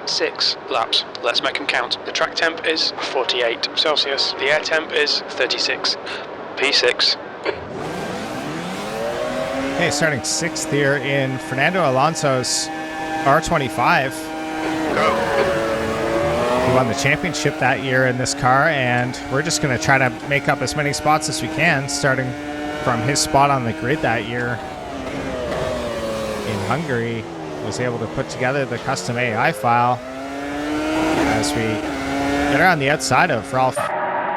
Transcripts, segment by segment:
6 laps. Let's make them count. The track temp is 48 Celsius. The air temp is 36. P6. Okay, starting 6th here in Fernando Alonso's R25. Go. He won the championship that year in this car, and we're just going to try to make up as many spots as we can, starting from his spot on the grid that year in Hungary. Was able to put together the custom AI file as we get around the outside of Ralph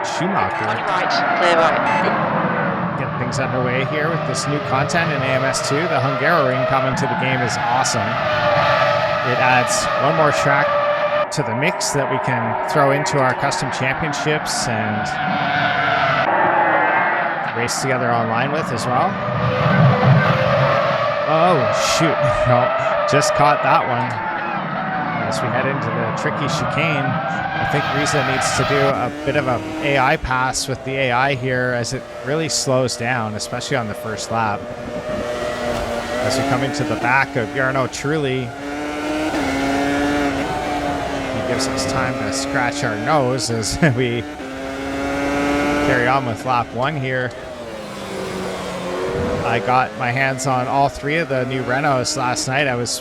Schumacher. Right, clear right. Get things underway here with this new content in AMS2. The Hungaroring coming to the game is awesome. It adds one more track to the mix that we can throw into our custom championships and race together online with as well. Oh, shoot. No, just caught that one. As we head into the tricky chicane, I think Riza needs to do a bit of an AI pass with the AI here as it really slows down, especially on the first lap. As we come into the back of Jarno Trulli, he gives us time to scratch our nose as we carry on with lap 1 here. I got my hands on all 3 of the new Renaults last night. I was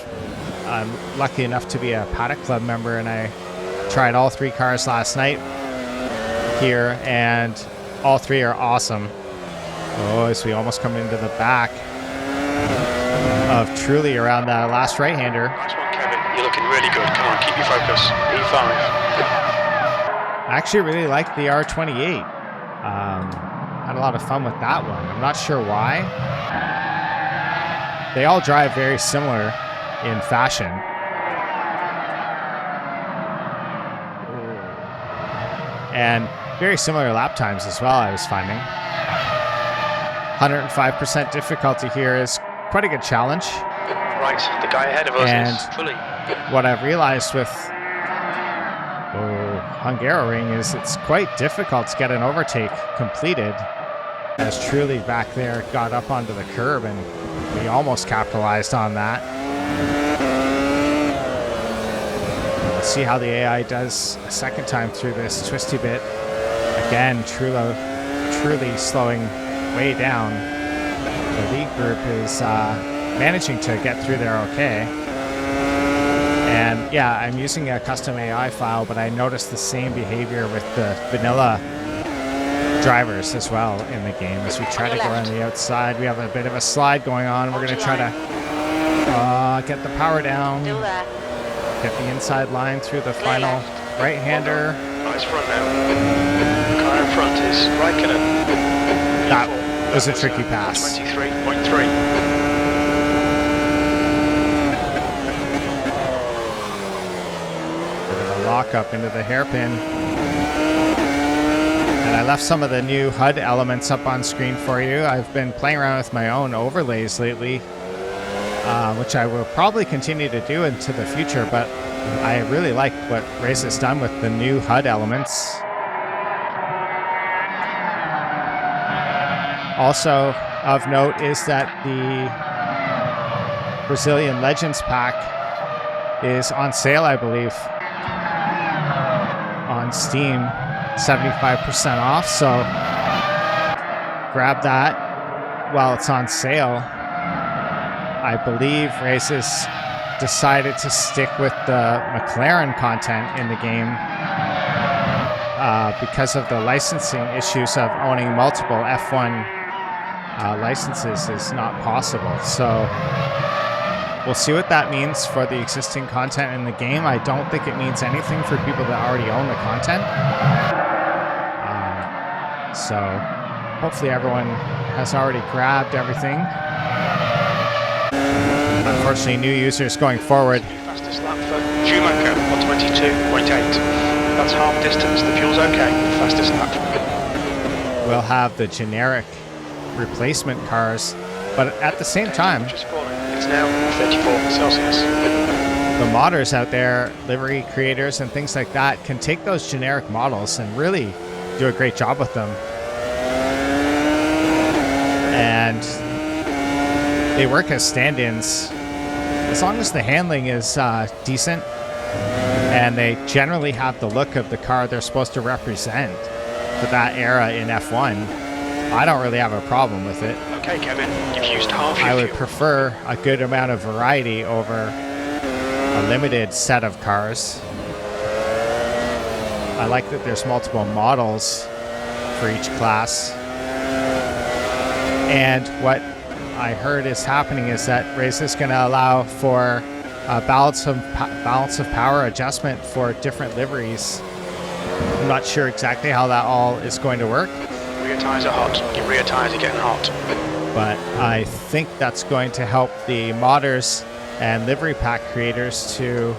lucky enough to be a Paddock Club member, and I tried all 3 cars last night here, and all 3 are awesome. Oh, as we almost come into the back of Trulli around the last right-hander. Nice one, Kevin. You're looking really good. Come on, keep your focus. P5. I actually really like the R28. Had a lot of fun with that one. I'm not sure why. They all drive very similar in fashion. And very similar lap times as well, I was finding. 105% difficulty here is quite a good challenge. Right, the guy ahead of us is fully. What I've realized with Hungaroring is it's quite difficult to get an overtake completed, as Trulli back there got up onto the curb and we almost capitalized on that. Let's see how the AI does a second time through this twisty bit. Again, Trulli slowing way down. The lead group is managing to get through there okay. And yeah, I'm using a custom AI file, but I noticed the same behavior with the vanilla drivers as well in the game. As we try to go around the outside, we have a bit of a slide going on. We're going to try to get the power down, get the inside line through the final right-hander. Nice front now. The car in front is Raikkonen. That was a tricky pass. 23.3. Lock up into the hairpin. And I left some of the new HUD elements up on screen for you. I've been playing around with my own overlays lately, which I will probably continue to do into the future, but I really like what Race has done with the new HUD elements. Also of note is that the Brazilian Legends pack is on sale, I believe, on Steam, 75% off, so grab that while it's on sale. I believe Races decided to stick with the McLaren content in the game because of the licensing issues of owning multiple F1 licenses is not possible. So we'll see what that means for the existing content in the game. I don't think it means anything for people that already own the content. So hopefully everyone has already grabbed everything. Unfortunately, new users going forward. Fastest lap for Schumacher on 22.8. That's half distance. The fuel's okay. Fastest lap. We'll have the generic replacement cars, but at the same time, it's now 34 Celsius. The modders out there, livery creators and things like that, can take those generic models and really do a great job with them. And they work as stand-ins. As long as the handling is decent, and they generally have the look of the car they're supposed to represent for that era in F1, I don't really have a problem with it. Okay, Kevin, you've used half your I would fuel. prefer a good amount of variety over a limited set of cars. I like that there's multiple models for each class. And what I heard is happening is that Race is going to allow for a balance of power adjustment for different liveries. I'm not sure exactly how that all is going to work. Rear tyres are hot. Your rear tyres are getting hot. But I think that's going to help the modders and livery pack creators to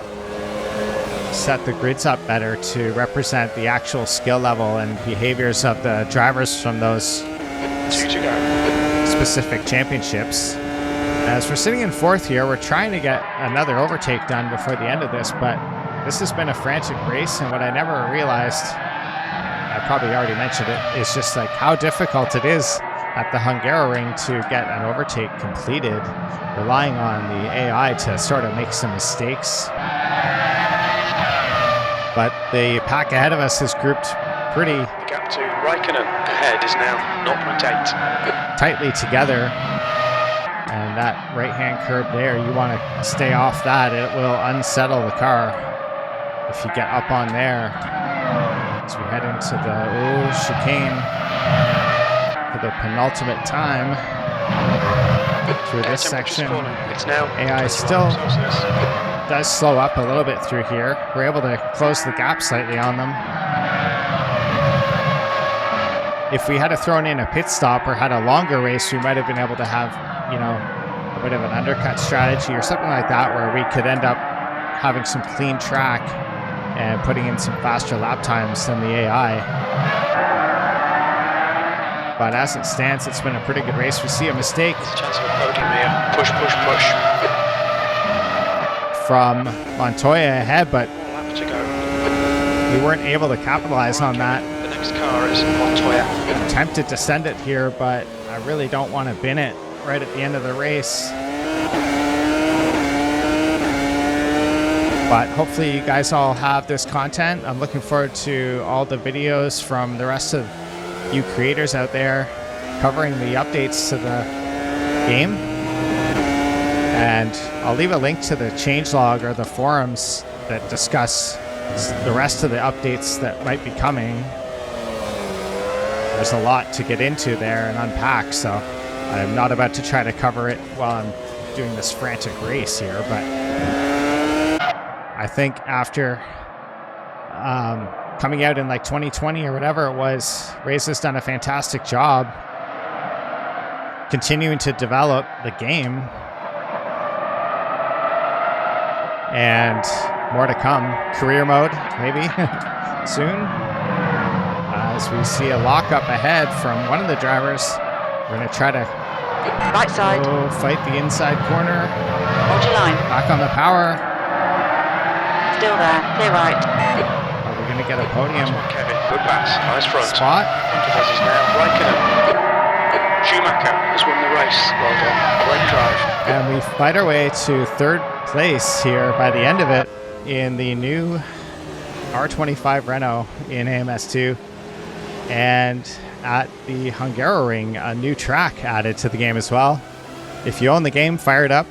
set the grids up better to represent the actual skill level and behaviors of the drivers from those 2 to go. specific championships. As we're sitting in 4th here, we're trying to get another overtake done before the end of this, but this has been a frantic race, and what I never realized, I probably already mentioned it, is just like how difficult it is at the Hungaroring to get an overtake completed, relying on the AI to sort of make some mistakes. But the pack ahead of us is grouped pretty The gap to Raikkonen ahead is now 0.8. tightly together. And that right-hand curb there, you want to stay off that. It will unsettle the car if you get up on there. As we head into the chicane for the penultimate time through this section. It's now AI still 21 Celsius. does slow up a little bit through here. We're able to close the gap slightly on them. If we had thrown in a pit stop or had a longer race, we might have been able to have, you know, a bit of an undercut strategy or something like that, where we could end up having some clean track and putting in some faster lap times than the AI. But as it stands, it's been a pretty good race. We see a mistake There's a chance of a podium here. Push, push, push. from Montoya ahead, but 1 lap to go. we weren't able to capitalize on that. The next car is Montoya. I'm tempted to send it here, but I really don't want to bin it right at the end of the race. But hopefully you guys all have this content. I'm looking forward to all the videos from the rest of you creators out there covering the updates to the game. And I'll leave a link to the changelog or the forums that discuss the rest of the updates that might be coming. There's a lot to get into there and unpack, so I'm not about to try to cover it while I'm doing this frantic race here, but I think after coming out in like 2020 or whatever it was, Ray's has done a fantastic job continuing to develop the game, and more to come. Career mode, maybe, soon. As we see a lockup ahead from one of the drivers, we're going to try to Right side. fight the inside corner. Hold your line. Back on the power. Still there. Clear right. Are we going to get a podium Nice one, Kevin. Good pass. Nice front. spot? Front of us is now Raikkonen. Schumacher has won the race. Well done. Great drive. And we fight our way to 3rd place here by the end of it in the new R25 Renault in AMS2. And at the Hungaroring, a new track added to the game as well. If you own the game, fire it up,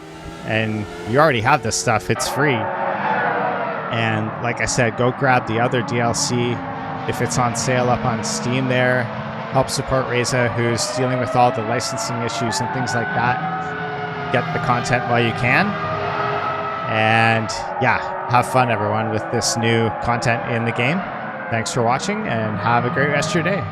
and you already have this stuff. It's free. And like I said, go grab the other DLC if it's on sale up on Steam there. Help support Reza, who's dealing with all the licensing issues and things like that. Get the content while you can. And yeah, have fun, everyone, with this new content in the game. Thanks for watching, and have a great rest of your day.